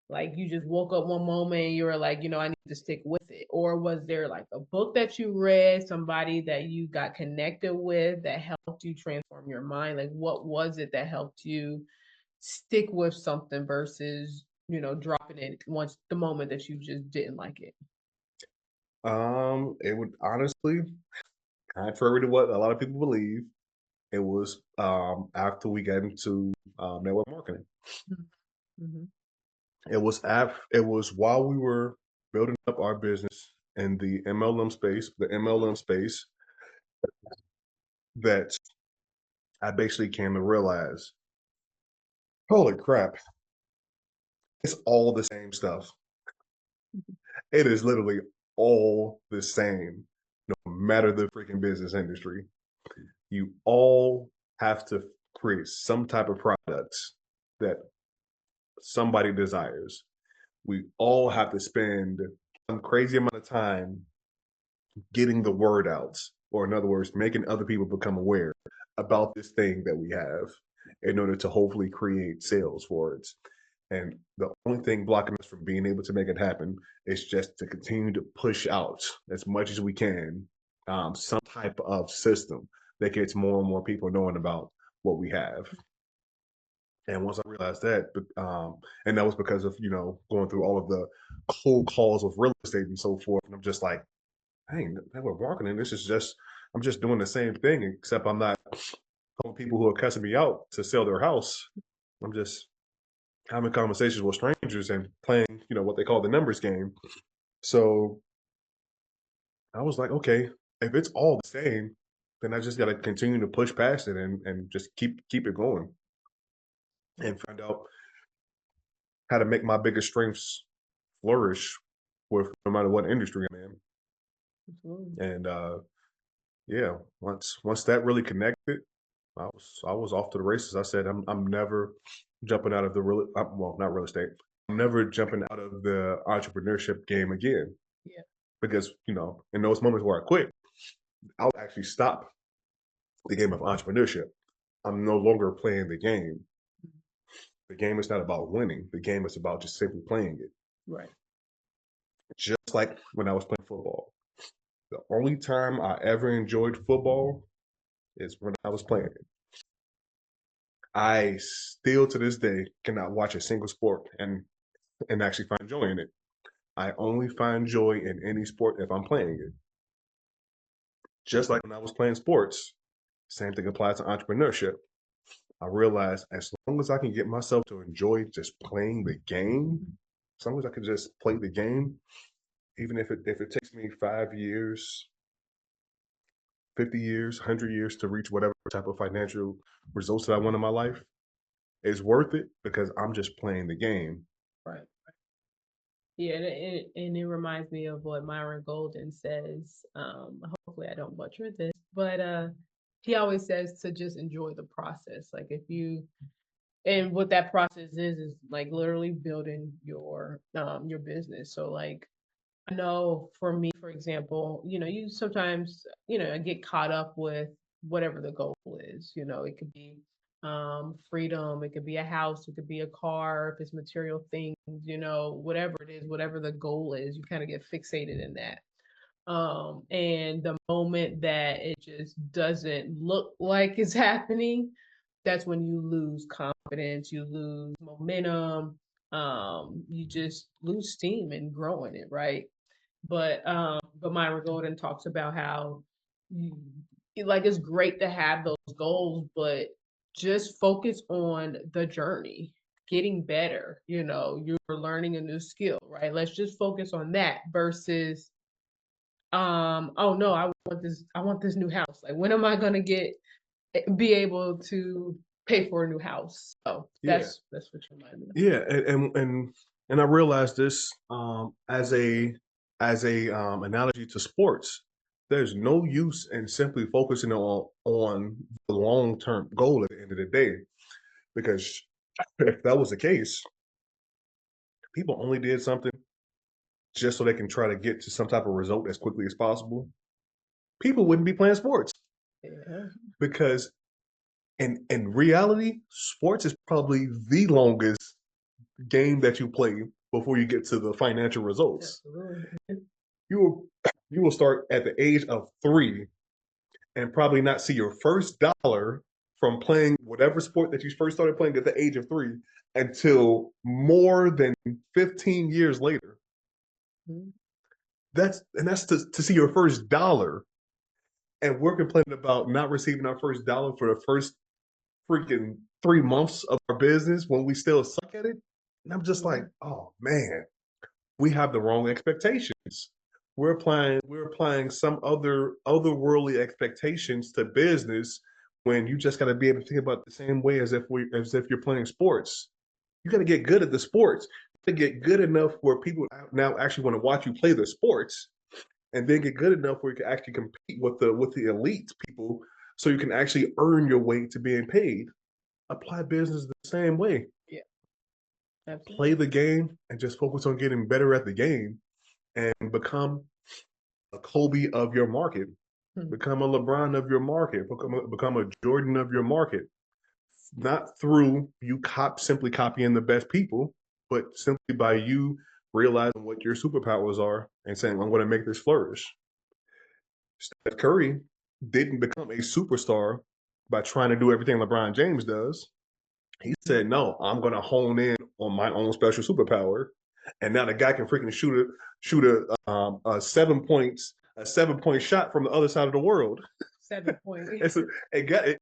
like you just woke up one moment and you were like, I need to stick with it? Or was there like a book that you read, somebody that you got connected with that helped you transform your mind? Like, what was it that helped you stick with something versus, dropping it once the moment that you just didn't like it? It would honestly, contrary to what a lot of people believe, it was after we got into network marketing. Mm-hmm. It was while we were building up our business in the MLM space, that I basically came to realize, holy crap, it's all the same stuff. It is literally all the same, no matter the freaking business industry. You all have to create some type of products that somebody desires. We all have to spend some crazy amount of time getting the word out, or in other words, making other people become aware about this thing that we have in order to hopefully create sales for it. And the only thing blocking us from being able to make it happen is just to continue to push out as much as we can some type of system that gets more and more people knowing about what we have. And once I realized that, and that was because of, going through all of the cold calls of real estate and so forth. And I'm just like, hey, network marketing, I'm just doing the same thing, except I'm not calling people who are cussing me out to sell their house. I'm just having conversations with strangers and playing, what they call the numbers game. So I was like, okay, if it's all the same, then I just got to continue to push past it and just keep it going and find out how to make my biggest strengths flourish with no matter what industry I'm in. Absolutely. And yeah, once that really connected, I was off to the races. I said I'm never jumping out of well, not real estate. I'm never jumping out of the entrepreneurship game again, Yeah. because in those moments where I quit, I'll actually stop the game of entrepreneurship. I'm no longer playing the game. The game is not about winning. The game is about just simply playing it. Right. Just like when I was playing football. The only time I ever enjoyed football is when I was playing it. I still to this day cannot watch a single sport and actually find joy in it. I only find joy in any sport if I'm playing it. Just like when I was playing sports, same thing applies to entrepreneurship. I realized as long as I can get myself to enjoy just playing the game, as long as I can just play the game, even if it takes me 5 years, 50 years, 100 years to reach whatever type of financial results that I want in my life, it's worth it because I'm just playing the game. Right. Yeah, and it reminds me of what Myron Golden says. Hopefully I don't butcher this, but he always says to just enjoy the process. Like, if you, and what that process is like literally building your business. So like, I know for me, for example, you sometimes, get caught up with whatever the goal is. It could be freedom, it could be a house, it could be a car, if it's material things, whatever it is, whatever the goal is, you kind of get fixated in that. And the moment that it just doesn't look like it's happening, that's when you lose confidence, you lose momentum, you just lose steam in growing it, right? But Myra Golden talks about how you, like, it's great to have those goals, but just focus on the journey. getting better, you're learning a new skill, right? Let's just focus on that versus oh no, I want this new house. Like when am I gonna be able to pay for a new house? So Yeah. that's what you remind me of. Yeah, and I realized this as a analogy to sports. There's no use in simply focusing on the long term goal at the end of the day, because if that was the case, people only did something just so they can try to get to some type of result as quickly as possible. People wouldn't be playing sports, Yeah, because in reality, sports is probably the longest game that you play before you get to the financial results. absolutely. You will you will start at the age of 3 and probably not see your first dollar from playing whatever sport that you first started playing at the age of 3 until more than 15 years later. Mhm. That's to see your first dollar. And we're complaining about not receiving our first dollar for the first freaking 3 months of our business when we still suck at it. And I'm just like, oh man, we have the wrong expectations. We're applying some otherworldly expectations to business, when you just got to be able to think about it the same way as if you're playing sports. You got to get good at the sports. To get good enough where people now actually want to watch you play the sports, and then get good enough where you can actually compete with the elite people, so you can actually earn your way to being paid. Apply business the same way. Yeah, Play absolutely. the game and just focus on getting better at the game, and become a Kobe of your market, Mhm. become a LeBron of your market, become a Jordan of your market. Not through you simply copying the best people, but simply by you realizing what your superpowers are and saying, I'm going to make this flourish. Steph Curry didn't become a superstar by trying to do everything LeBron James does. He said, no, I'm going to hone in on my own special superpower. And now the guy can freaking shoot a 7 point shot from the other side of the world. 7 point. It's a,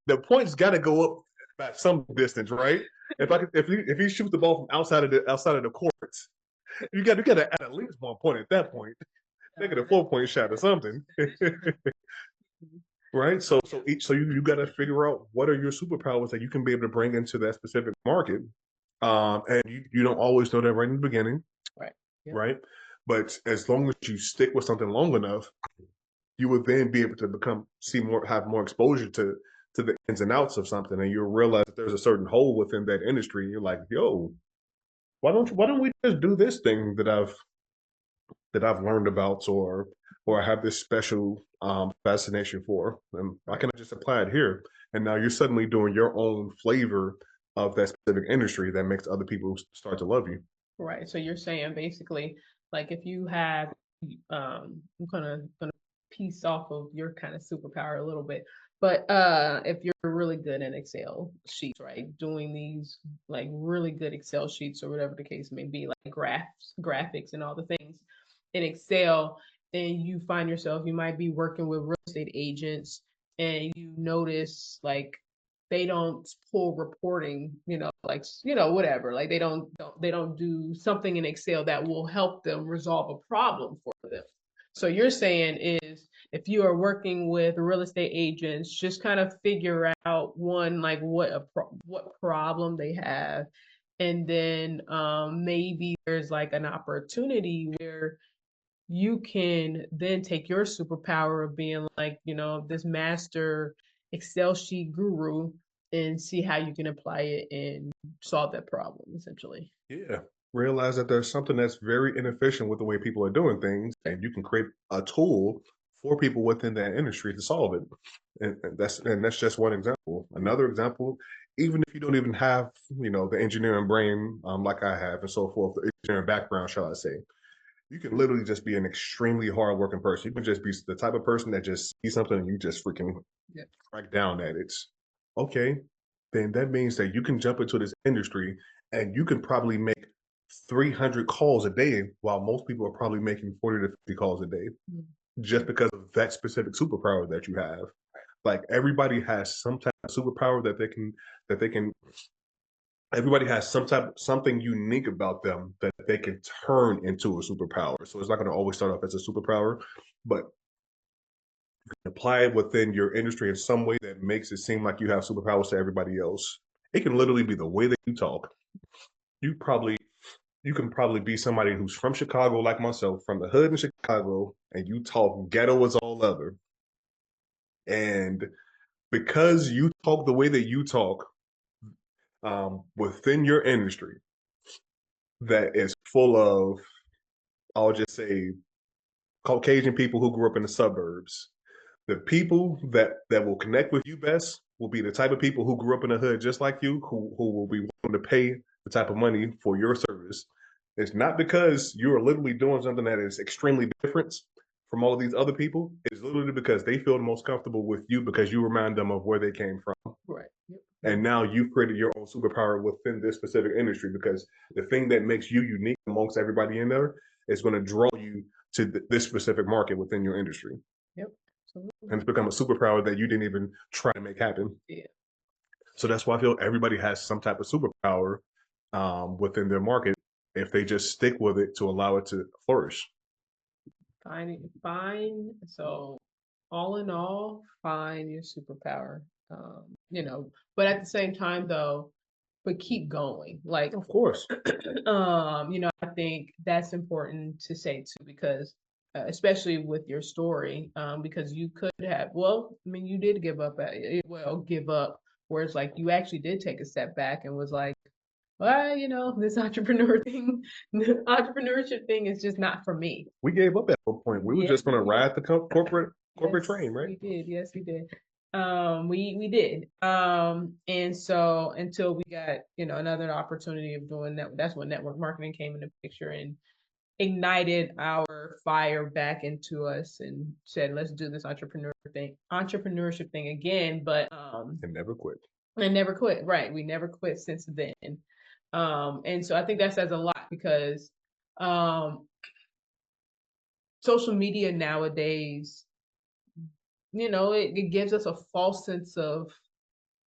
the points got to go up by some distance, right? If you shoot the ball from outside of the court, you got to add at least 1 point at that point. Make it a 4 point shot or something. Right. So you got to figure out what are your superpowers that you can be able to bring into that specific market. And you don't always know that right in the beginning, Right. Yep. right? But as long as you stick with something long enough, you will then be able to have more exposure to the ins and outs of something, and you'll realize that there's a certain hole within that industry. And you're like, yo, why don't we just do this thing that I've learned about, or I have this special fascination for, and why can't I just apply it here? And now you're suddenly doing your own flavor of that specific industry that makes other people start to love you. Right. So you're saying basically, like if you have, I'm gonna piece off of your kind of superpower a little bit, but if you're really good in Excel sheets, right, doing these like really good Excel sheets or whatever the case may be, like graphics, and all the things in Excel, and you find yourself, you might be working with real estate agents, and you notice like they don't pull reporting, like whatever, like they don't do something in Excel that will help them resolve a problem for them. So you're saying is, if you are working with real estate agents, just kind of figure out, one, like what problem they have, and then maybe there's like an opportunity where you can then take your superpower of being like, this master Excel sheet guru, and see how you can apply it and solve that problem essentially. Yeah. Realize that there's something that's very inefficient with the way people are doing things, and you can create a tool for people within that industry to solve it. And that's just one example. Another example, even if you don't even have, the engineering brain, like I have, and so forth, the engineering background, shall I say, you can literally just be an extremely hardworking person. You can just be the type of person that just sees something and you just freaking Yeah. crack down at it. Okay, then that means that you can jump into this industry and you can probably make 300 calls a day, while most people are probably making 40 to 50 calls a day, Mhm. just because of that specific superpower that you have. Like everybody has some type of superpower that they can everybody has something unique about them that they can turn into a superpower. So it's not going to always start off as a superpower, but apply it within your industry in some way that makes it seem like you have superpowers to everybody else. It can literally be the way that you talk. You probably you can probably be somebody who's from Chicago, like myself, from the hood in Chicago, and you talk ghetto as all other. And because you talk the way that you talk within your industry, that is full of, I'll just say, Caucasian people who grew up in the suburbs. The people that will connect with you best will be the type of people who grew up in the hood just like you, who will be willing to pay the type of money for your service. It's not because you're literally doing something that is extremely different from all of these other people. It's literally because they feel the most comfortable with you because you remind them of where they came from. Right. Yep. And now you've created your own superpower within this specific industry because the thing that makes you unique amongst everybody in there is going to draw you to this specific market within your industry. Yep. Absolutely. And it's become a superpower that you didn't even try to make happen. Yeah. So that's why I feel everybody has some type of superpower within their market if they just stick with it to allow it to flourish. Find so all in all, find your superpower. But at the same time though, but keep going. Like Of course. I think that's important to say too, because especially with your story, because you could have, well, I mean, you did give up, where it's like you actually did take a step back and was like, well, this the entrepreneurship thing is just not for me. We gave up at one point. We were Yes, just going to we did. ride the corporate Yes, train, right? we did. Yes, we did. We did. And so until we got, another opportunity of doing that, that's when network marketing came into picture and ignited our fire back into us and said, let's do this entrepreneurship thing again. But And never quit. and never quit. Right. We never quit since then. And so I think that says a lot because social media nowadays, it gives us a false sense of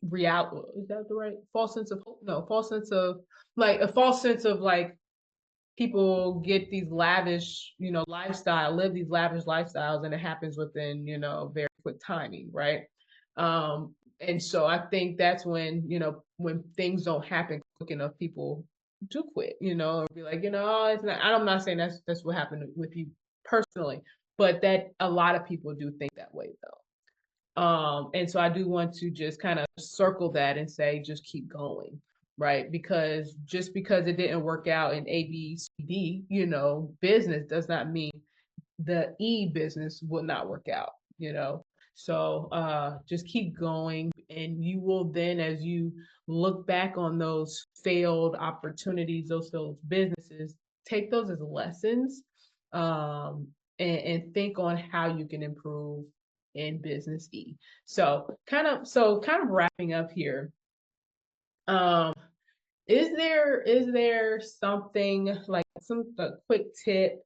reality. Is that the right false sense of hope? No, false sense of like a false sense of like people get these lavish, live these lavish lifestyles, and it happens within, very quick timing, right? And so I think that's when, when things don't happen quick enough, people do quit, or be like, oh, it's not. I'm not saying that's what happened with you personally, but that a lot of people do think that way though. And so I do want to just kind of circle that and say, just keep going, right? Because just because it didn't work out in A, B, C, D, business does not mean the E business will not work out. So just keep going, and you will then, as you look back on those failed opportunities, those failed businesses, take those as lessons, and think on how you can improve in business E. So kind of wrapping up here. Um, is there something like a quick tip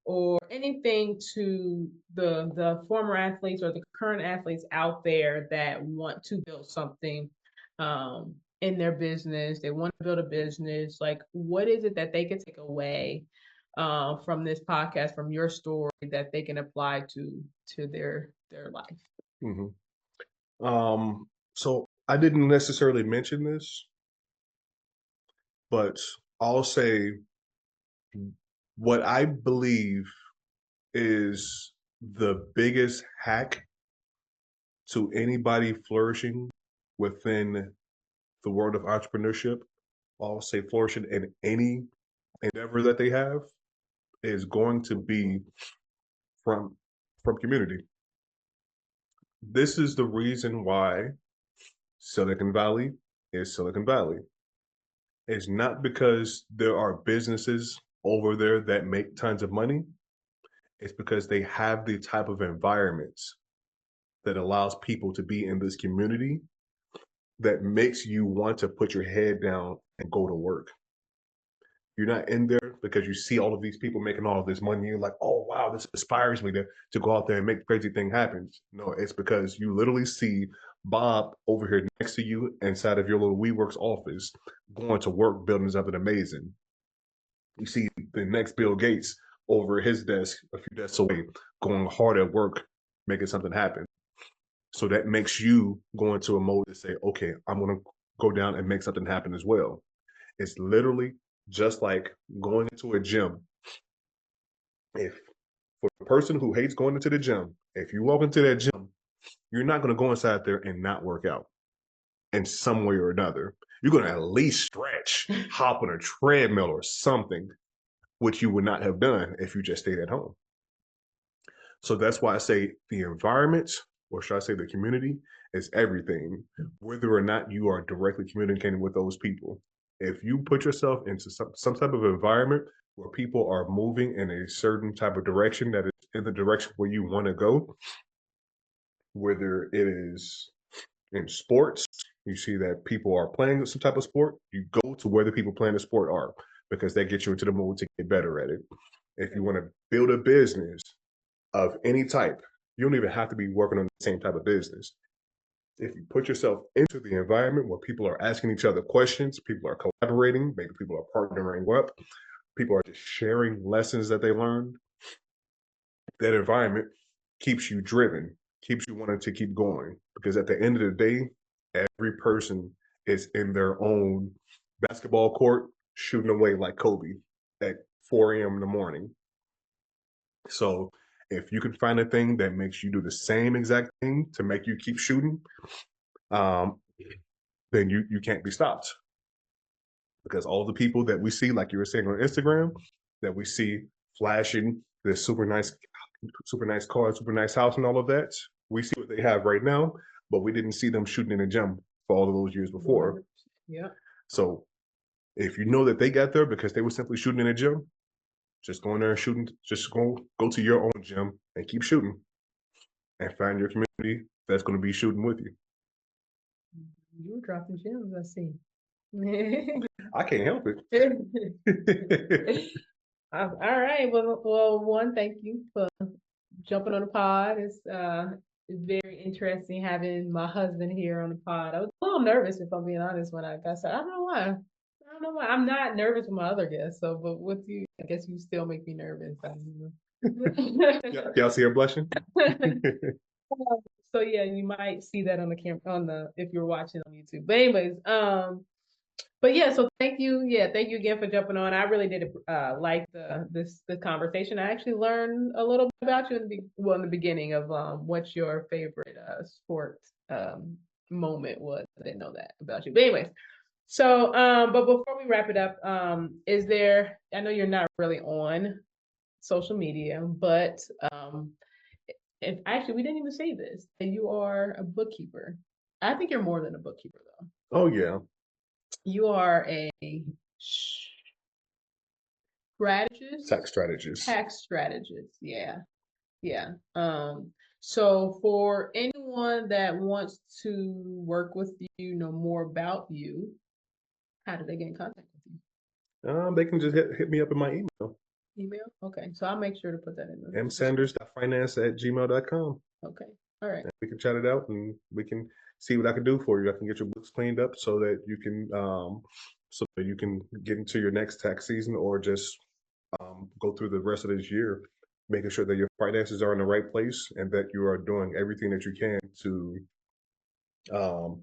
or anything to the former athletes or the current athletes out there that want to build something in their business? They want to build a business. Like, what is it that they can take away from this podcast, from your story, that they can apply to their life? Mm-hmm. So I didn't necessarily mention this, but I'll say what I believe is the biggest hack to anybody flourishing within the world of entrepreneurship. I'll say flourishing in any endeavor that they have is going to be from community. This is the reason why Silicon Valley is Silicon Valley. It's not because there are businesses over there that make tons of money. It's because they have the type of environments that allows people to be in this community that makes you want to put your head down and go to work. You're not in there because you see all of these people making all of this money. You're like, oh wow, this inspires me to go out there and make crazy thing happen. No, it's because you literally see Bob over here next to you inside of your little WeWorks office going to work building something amazing. You see the next Bill Gates over his desk, a few desks away, going hard at work, making something happen. So that makes you go into a mode to say, okay, I'm going to go down and make something happen as well. It's literally just like going into a gym. If for the person who hates going into the gym, if you walk into that gym, you're not going to go inside there and not work out in some way or another. You're going to at least stretch, hop on a treadmill or something, which you would not have done if you just stayed at home. So that's why I say the environment, or should I say the community, is everything, whether or not you are directly communicating with those people. If you put yourself into some type of environment where people are moving in a certain type of direction that is in the direction where you want to go, whether it is in sports, you see that people are playing some type of sport, you go to where the people playing the sport are because that gets you into the mood to get better at it. If you want to build a business of any type, you don't even have to be working on the same type of business. If you put yourself into the environment where people are asking each other questions, people are collaborating, maybe people are partnering up, people are just sharing lessons that they learned, that environment keeps you driven, keeps you wanting to keep going. Because at the end of the day, every person is in their own basketball court shooting away like Kobe at 4 a.m. in the morning. So if you can find a thing that makes you do the same exact thing to make you keep shooting, um, then you can't be stopped. Because all the people that we see, like you were saying on Instagram, that we see flashing this super nice car, super nice house, and all of that, we see what they have right now, but we didn't see them shooting in a gym for all of those years before. Yeah. So if you know that they got there because they were simply shooting in a gym, just go in there and shooting. Just go to your own gym and keep shooting, and find your community that's going to be shooting with you. You were dropping gems, I see. I can't help it. All right. Well, one, thank you for jumping on the pod. It's very interesting having my husband here on the pod. I was a little nervous, if I'm being honest, when I got started. I don't know why. I don't know why. I'm not nervous with my other guests. So, but with you, I guess you still make me nervous. I don't know. Y'all see her blushing? So yeah, you might see that on the camera if you're watching on YouTube. But anyways, but yeah, so thank you. Yeah, thank you again for jumping on. I really did like the conversation. I actually learned a little bit about you in the beginning of what your favorite sports moment was. I didn't know that about you. But anyways, so but before we wrap it up, is there? I know you're not really on social media, but if actually we didn't even say this, that you are a bookkeeper. I think you're more than a bookkeeper though. Oh yeah. You are a strategist. Tax strategist. Yeah. Yeah. So for anyone that wants to work with you, know more about you, how do they get in contact with you? They can just hit me up in my email. Email? Okay. So I'll make sure to put that in the msanders.finance@gmail.com. Okay. All right. We can chat it out and we can see what I can do for you. I can get your books cleaned up so that you can get into your next tax season, or just go through the rest of this year, making sure that your finances are in the right place and that you are doing everything that you can um,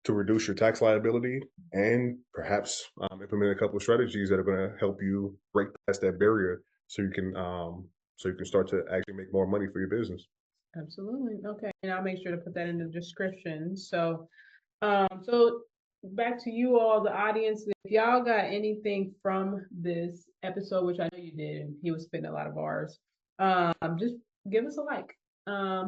to reduce your tax liability, and perhaps implement a couple of strategies that are going to help you break past that barrier so you can start to actually make more money for your business. Absolutely. Okay. And I'll make sure to put that in the description. So back to you all, the audience, if y'all got anything from this episode, which I know you did, and he was spitting a lot of bars, just give us a like,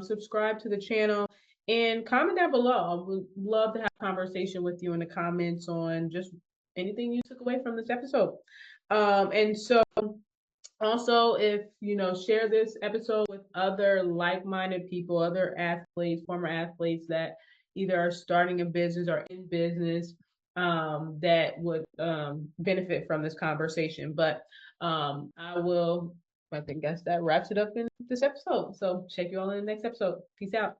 subscribe to the channel, and comment down below. I would love to have a conversation with you in the comments on just anything you took away from this episode. And so also, if share this episode with other like-minded people, other athletes, former athletes that either are starting a business or in business. that would benefit from this conversation. But I think that wraps it up in this episode. So check you all in the next episode. Peace out.